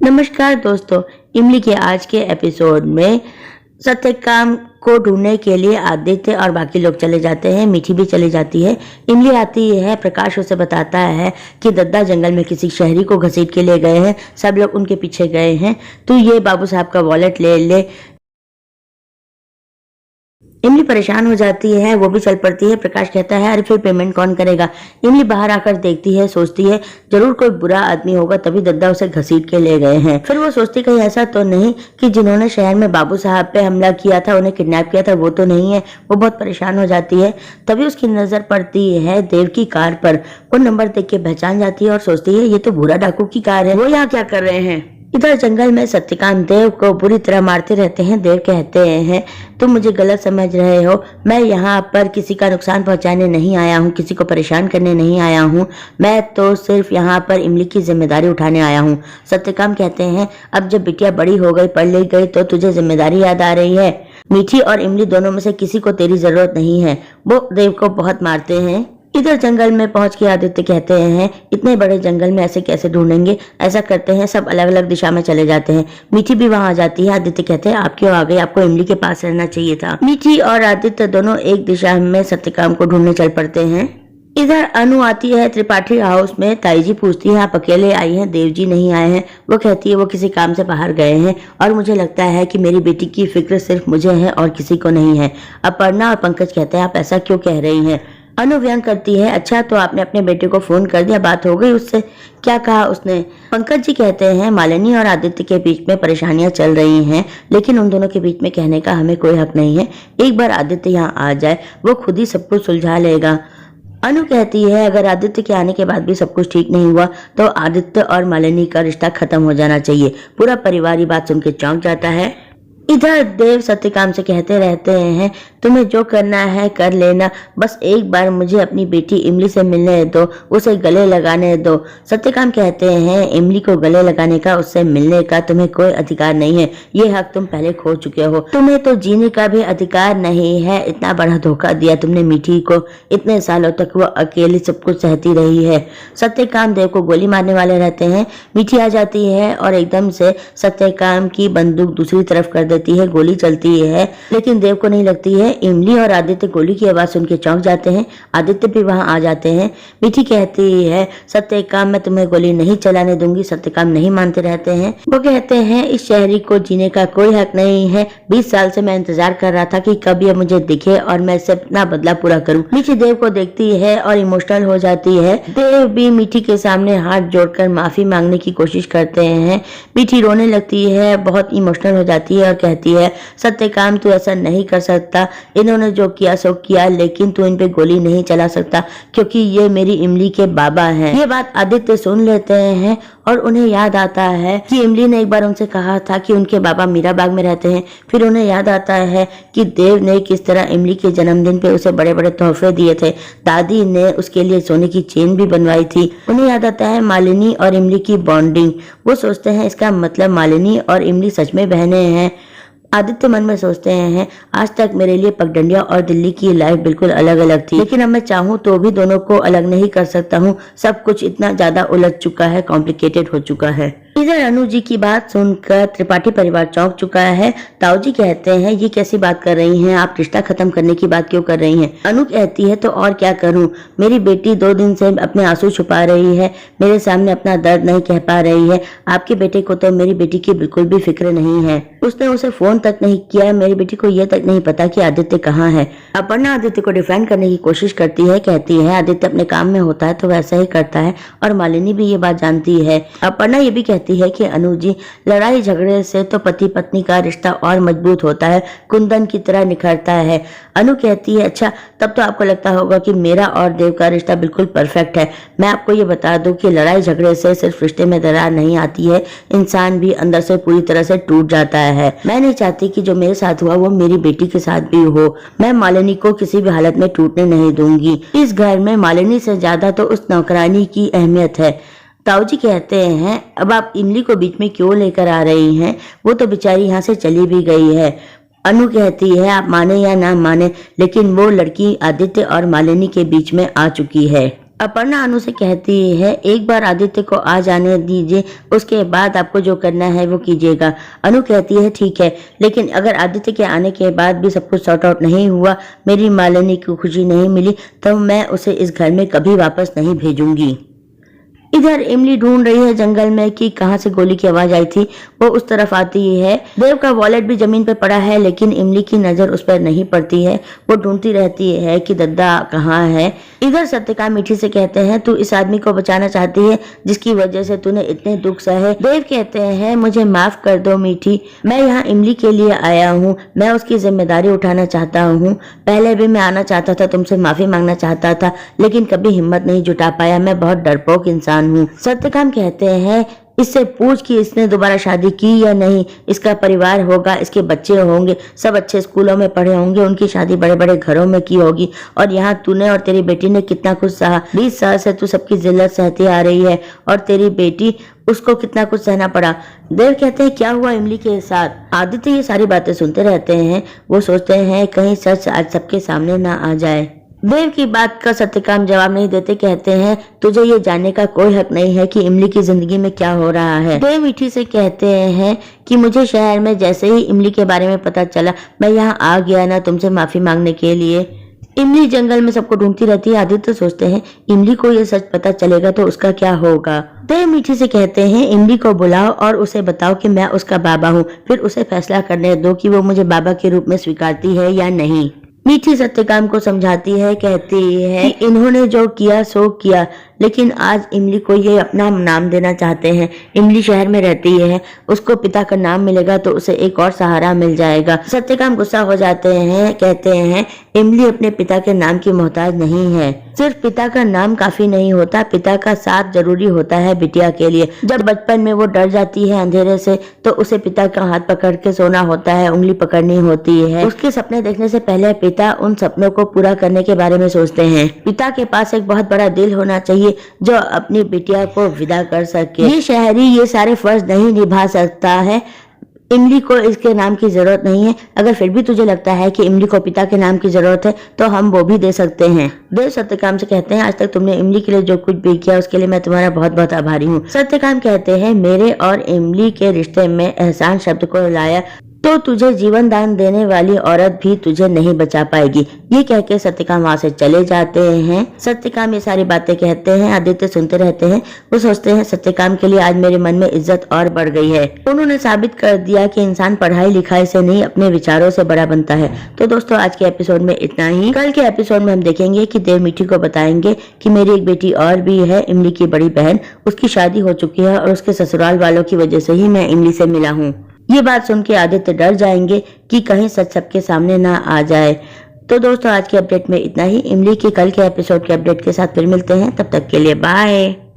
नमस्कार दोस्तों, इमली के आज के एपिसोड में सत्यकाम को ढूंढने के लिए आदित्य और बाकी लोग चले जाते हैं। मीठी भी चली जाती है। इमली आती है। प्रकाश उसे बताता है कि दद्दा जंगल में किसी शहरी को घसीट के ले गए हैं। सब लोग उनके पीछे गए हैं। तो ये बाबू साहब का वॉलेट ले ले। इमली परेशान हो जाती है। वो भी चल पड़ती है। प्रकाश कहता है अरे फिर पेमेंट कौन करेगा। इमली बाहर आकर देखती है, सोचती है जरूर कोई बुरा आदमी होगा तभी दद्दा उसे घसीट के ले गए हैं। फिर वो सोचती कहीं ऐसा तो नहीं कि जिन्होंने शहर में बाबू साहब पे हमला किया था, उन्हें किडनैप किया था, वो तो नहीं है। वो बहुत परेशान हो जाती है। तभी उसकी नजर पड़ती है देव की कार पर। वो नंबर देख के पहचान जाती है और सोचती है ये तो भूरा डाकू की कार है। वो यहाँ क्या कर रहे हैं। इधर जंगल में सत्यकाम देव को बुरी तरह मारते रहते हैं। देव कहते हैं तुम मुझे गलत समझ रहे हो। मैं यहाँ पर किसी का नुकसान पहुँचाने नहीं आया हूँ, किसी को परेशान करने नहीं आया हूँ। मैं तो सिर्फ यहाँ पर इमली की जिम्मेदारी उठाने आया हूँ। सत्यकाम कहते हैं अब जब बिटिया बड़ी हो गई, पढ़ लिख गई, तो तुझे जिम्मेदारी याद आ रही है। मीठी और इमली दोनों में से किसी को तेरी जरूरत नहीं है। वो देव को बहुत मारते हैं। इधर जंगल में पहुंच के आदित्य कहते हैं इतने बड़े जंगल में ऐसे कैसे ढूंढेंगे। ऐसा करते हैं सब अलग अलग दिशा में चले जाते हैं। मीठी भी वहां आ जाती है। आदित्य कहते हैं आप क्यों आ गए, आपको इमली के पास रहना चाहिए था। मीठी और आदित्य दोनों एक दिशा में सत्यकाम को ढूंढने चल पड़ते हैं। इधर अनु आती है त्रिपाठी हाउस में। ताई जी पूछती है आप अकेले आई हैं, देव जी नहीं आए हैं। वो कहती है वो किसी काम से बाहर गए हैं और मुझे लगता है कि मेरी बेटी की फिक्र सिर्फ मुझे है और किसी को नहीं है। अपर्णा और पंकज कहते हैं आप ऐसा क्यों कह रही हैं। अनु व्यंग करती है अच्छा तो आपने अपने बेटे को फोन कर दिया, बात हो गई उससे, क्या कहा उसने। पंकज जी कहते हैं मालिनी और आदित्य के बीच में परेशानियां चल रही हैं, लेकिन उन दोनों के बीच में कहने का हमें कोई हक नहीं है। एक बार आदित्य यहाँ आ जाए वो खुद ही सब कुछ सुलझा लेगा। अनु कहती है अगर आदित्य के आने के बाद भी सब कुछ ठीक नहीं हुआ तो आदित्य और मालिनी का रिश्ता खत्म हो जाना चाहिए। पूरा परिवार ये बात सुन के चौंक जाता है। इधर देव सत्यकाम से कहते रहते हैं तुम्हें जो करना है कर लेना, बस एक बार मुझे अपनी बेटी इमली से मिलने दो, उसे गले लगाने दो। सत्यकाम कहते हैं इमली को गले लगाने का, उससे मिलने का तुम्हें कोई अधिकार नहीं है। ये हक तुम पहले खो चुके हो। तुम्हें तो जीने का भी अधिकार नहीं है। इतना बड़ा धोखा दिया तुमने मीठी को। इतने सालों तक वो अकेली सब कुछ सहती रही है। सत्यकाम देव को गोली मारने वाले रहते हैं। मीठी आ जाती है और एकदम से सत्यकाम की बंदूक दूसरी तरफ कर देती है। गोली चलती है लेकिन देव को नहीं लगती है। इमली और आदित्य गोली की आवाज सुन के चौंक जाते हैं। आदित्य भी वहां आ जाते हैं। मीठी कहती है सत्यकाम मैं तुम्हें गोली नहीं चलाने दूंगी। सत्यकाम नहीं मानते रहते हैं। वो कहते हैं इस शहरी को जीने का कोई हक नहीं है। 20 साल से मैं इंतजार कर रहा था कि कब ये मुझे दिखे और मैं इससे अपना बदला पूरा करूं। मीठी देव को देखती है और इमोशनल हो जाती है। देव भी मीठी के सामने हाथ जोड़कर माफी मांगने की कोशिश करते हैं। मीठी रोने लगती है, बहुत इमोशनल हो जाती है और कहती है सत्यकाम तू ऐसा नहीं कर सकता। इन्होंने जो किया सो किया, लेकिन तू इन पे गोली नहीं चला सकता क्योंकि ये मेरी इमली के बाबा हैं। ये बात आदित्य सुन लेते हैं और उन्हें याद आता है कि इमली ने एक बार उनसे कहा था कि उनके बाबा मीरा बाग में रहते हैं। फिर उन्हें याद आता है कि देव ने किस तरह इमली के जन्मदिन पे उसे बड़े बड़े तोहफे दिए थे। दादी ने उसके लिए सोने की चेन भी बनवाई थी। उन्हें याद आता है मालिनी और इमली की बॉन्डिंग। वो सोचते हैं इसका मतलब मालिनी और इमली सच में बहनें हैं। आदित्य मन में सोचते हैं आज तक मेरे लिए पगडंडिया और दिल्ली की लाइफ बिल्कुल अलग अलग थी, लेकिन अब मैं चाहूँ तो भी दोनों को अलग नहीं कर सकता हूँ। सब कुछ इतना ज्यादा उलझ चुका है, कॉम्प्लिकेटेड हो चुका है। इधर अनु जी की बात सुनकर त्रिपाठी परिवार चौंक चुका है। ताऊ जी कहते हैं ये कैसी बात कर रही हैं आप, रिश्ता खत्म करने की बात क्यों कर रही हैं। अनु कहती है तो और क्या करूं, मेरी बेटी 2 दिन से अपने आंसू छुपा रही है, मेरे सामने अपना दर्द नहीं कह पा रही है। आपके बेटे को तो मेरी बेटी की बिल्कुल भी फिक्र नहीं है। उसने उसे फोन तक नहीं किया। मेरी बेटी को यह तक नहीं पता कि आदित्य कहाँ है। अपर्णा आदित्य को डिफेंड करने की कोशिश करती है। कहती है आदित्य अपने काम में होता है तो वैसा ही करता है और मालिनी भी ये बात जानती है। अपर्णा ये भी कहती है कि अनु जी लड़ाई झगड़े से तो पति पत्नी का रिश्ता और मजबूत होता है, कुंदन की तरह निखरता है। अनु कहती है अच्छा तब तो आपको लगता होगा कि मेरा और देव का रिश्ता बिल्कुल परफेक्ट है। मैं आपको ये बता दूं कि लड़ाई झगड़े से सिर्फ रिश्ते में दरार नहीं आती है, इंसान भी अंदर से पूरी तरह से टूट जाता है। मैं नहीं चाहती कि जो मेरे साथ हुआ वो मेरी बेटी के साथ भी हो। मैं मालिनी को किसी भी हालत में टूटने नहीं दूंगी। इस घर में मालिनी से ज्यादा तो उस नौकरानी की अहमियत है। ताऊ जी कहते हैं अब आप इमली को बीच में क्यों लेकर आ रही हैं, वो तो बेचारी यहाँ से चली भी गई है। अनु कहती है आप माने या ना माने लेकिन वो लड़की आदित्य और मालिनी के बीच में आ चुकी है। अपर्णा अनु से कहती है, एक बार आदित्य को आ जाने दीजिए, उसके बाद आपको जो करना है वो कीजिएगा। अनु कहती है ठीक है, लेकिन अगर आदित्य के आने के बाद भी सब कुछ सॉर्ट आउट नहीं हुआ, मेरी मालिनी को खुशी नहीं मिली, तो मैं उसे इस घर में कभी वापस नहीं भेजूंगी। इधर इमली ढूंढ रही है जंगल में कि कहां से गोली की आवाज आई थी। वो उस तरफ आती है। देव का वॉलेट भी जमीन पर पड़ा है, लेकिन इमली की नजर उस पर नहीं पड़ती है। वो ढूंढती रहती है कि दद्दा कहाँ है। इधर सत्यकाम मीठी से कहते हैं, तू इस आदमी को बचाना चाहती है जिसकी वजह से तूने इतने दुख सहे। देव कहते हैं, मुझे माफ कर दो मीठी, मैं यहाँ इमली के लिए आया हूँ, मैं उसकी जिम्मेदारी उठाना चाहता हूँ। पहले भी मैं आना चाहता था, तुमसे माफी मांगना चाहता था, लेकिन कभी हिम्मत नहीं जुटा पाया। मैं बहुत डरपोक इंसान हूँ। सत्यकाम कहते हैं, इससे पूछ कि इसने दोबारा शादी की या नहीं, इसका परिवार होगा, इसके बच्चे होंगे, सब अच्छे स्कूलों में पढ़े होंगे, उनकी शादी बड़े बड़े घरों में की होगी, और यहाँ तूने और तेरी बेटी ने कितना कुछ सहा। 20 साल से तू सबकी जिल्लत सहती आ रही है, और तेरी बेटी, उसको कितना कुछ सहना पड़ा। देव कहते हैं, क्या हुआ इमली के साथ। आदित्य ये सारी बातें सुनते रहते हैं। वो सोचते हैं कहीं सच आज सबके सामने ना आ जाए। देव की बात का सत्यकाम जवाब नहीं देते। कहते हैं, तुझे ये जानने का कोई हक नहीं है कि इमली की जिंदगी में क्या हो रहा है। देव मीठी से कहते हैं कि मुझे शहर में जैसे ही इमली के बारे में पता चला, मैं यहाँ आ गया ना तुमसे माफी मांगने के लिए। इमली जंगल में सबको ढूंढती रहती है। आदित्य सोचते हैं, इमली को ये सच पता चलेगा तो उसका क्या होगा। देव मीठी से कहते हैं, इमली को बुलाओ और उसे बताओ कि मैं उसका बाबा हूँ, फिर उसे फैसला करने दो कि वो मुझे बाबा के रूप में स्वीकारती है या नहीं। मीठी सत्यकाम को समझाती है, कहती है कि इन्होंने जो किया सो किया, लेकिन आज इमली को ये अपना नाम देना चाहते हैं। इमली शहर में रहती है, उसको पिता का नाम मिलेगा तो उसे एक और सहारा मिल जाएगा। सत्यकाम गुस्सा हो जाते हैं, कहते हैं, इमली अपने पिता के नाम की मोहताज नहीं है। सिर्फ पिता का नाम काफी नहीं होता, पिता का साथ जरूरी होता है बिटिया के लिए। जब बचपन में वो डर जाती है अंधेरे से, तो उसे पिता का हाथ पकड़ के सोना होता है, उंगली पकड़नी होती है। उसके सपने देखने से पहले पिता उन सपनों को पूरा करने के बारे में सोचते हैं। पिता के पास एक बहुत बड़ा दिल होना चाहिए जो अपनी बिटिया को विदा कर सके। ये शहरी ये सारे फर्ज नहीं निभा सकता है। इमली को इसके नाम की जरूरत नहीं है। अगर फिर भी तुझे लगता है कि इमली को पिता के नाम की जरूरत है, तो हम वो भी दे सकते हैं। देव सत्यकाम से कहते हैं, आज तक तुमने इमली के लिए जो कुछ भी किया उसके लिए मैं तुम्हारा बहुत बहुत आभारी हूँ। सत्यकाम कहते हैं, मेरे और इमली के रिश्ते में एहसान शब्द को लाया तो तुझे जीवन दान देने वाली औरत भी तुझे नहीं बचा पाएगी। ये कह के सत्यकाम वहां से चले जाते हैं। सत्यकाम ये सारी बातें कहते हैं। आदित्य सुनते रहते हैं। वो सोचते हैं, सत्यकाम के लिए आज मेरे मन में इज्जत और बढ़ गई है। उन्होंने साबित कर दिया कि इंसान पढ़ाई लिखाई से नहीं अपने विचारों से बड़ा बनता है। तो दोस्तों, आज के एपिसोड में इतना ही। कल के एपिसोड में हम देखेंगे कि देव मीठी को बताएंगे कि मेरी एक बेटी और भी है, इमली की बड़ी बहन, उसकी शादी हो चुकी है और उसके ससुराल वालों की वजह से ही मैं इमली से मिला हूँ। ये बात सुन के आदित्य डर जाएंगे कि कहीं सच सबके सामने ना आ जाए। तो दोस्तों, आज के अपडेट में इतना ही। इमली के कल के एपिसोड के अपडेट के साथ फिर मिलते हैं। तब तक के लिए बाय।